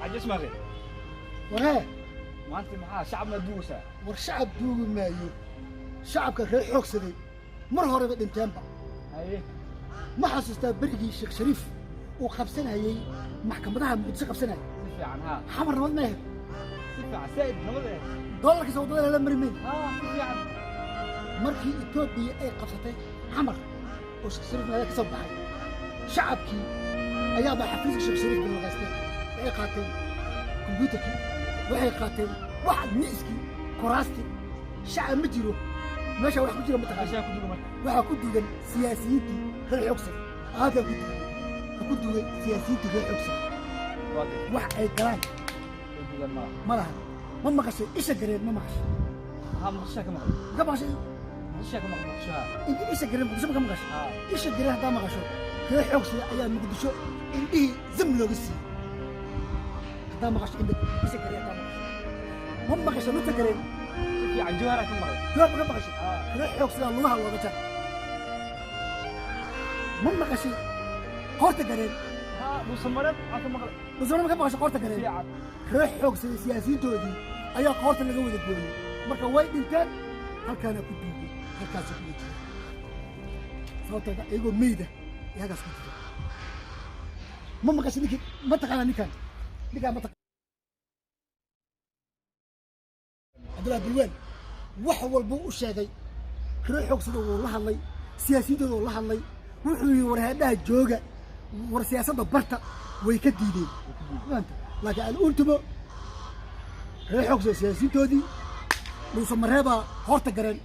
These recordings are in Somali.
عجز ما غير وراه ما انت معاه شعبنا دوسه والشعب دوغ مايو شعب كان حوق سدي مر هore ba dhinteen ba haye ma xasuustaa berigii Sheekh Shariif uu qabsanayay maxkamadaha Muqdisho qabsanayay si fiican ha xamar nabad ma ahayd si fiican said nabada dollarka Soomaaliya la marmay ha si fiican markii Itoobiya ay qabsatay xamar oo Sheekh Shariif meel ka soo baxay shacabkii ayaa ba xafiiska Sheekh Shariif bay wadaasteen ay qaateen kombiyuutarkii waxay qaateen wax miiskii kuraasti shacab ma jiro meesha wax ku jira عشان كنت قمت waxaa ku dugan siyaasiyiintii reer xogsan aada ku dugan siyaasiyiintii reer xogsan wax ay galaan ma laha ma maqashay isha gareed ma maqashay ها مخشاك ما ka maqashay مخشاك ما مخشاها inta isha gareed muqdisho ma ka maqashay isha gareed haddaa maqasho reer xogsan ayaa muqdisho indhihii zam looga siiyey haddaa maqasho isha gareed haddaa maqasho ma maqashay lunta gareed في عن جوهرة كم مرة جواب ما مقashay reer xogsan lugaha looga jar ma maqashay qoorta gareed ها مصمرات عطى مغرب مسلمان ka maqashay qoorta gareed في عاد reer xoogsan siyaasiyiintoodii ayaa qoorta laga wada gooyay marka way dhinteen halkaana ku duugay halkaas ku jira sababtoo ah iyagoo meeyda iyagaas ku jira ma maqashay ninkan ma taqaana ninkan ma taqaana Abdullah Bilwan wax walba u sheegay reer xoogsan oo la hadlay siyaasiyiintooda oo la hadlay wuxuu yiri warhaadaha jooga war siyaasadda barta way ka diideen laakiin al-ultimo reer xoogsan siyaasiyiintoodii dhuusa mareeba horta gareen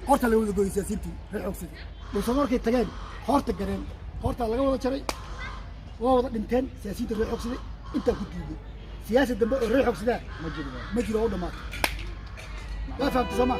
horta laga wada gooyay siyaasiyiintii reer xoogsan dhuusa markay tageen horta gareen horta laga wada jaray waa wada dhinteen siyaasiyiinta reer xoogsan intaa ku diiday siyaasad dambe oo reer xoogsan ma jiro oo dhamaatay لا فهمت زمان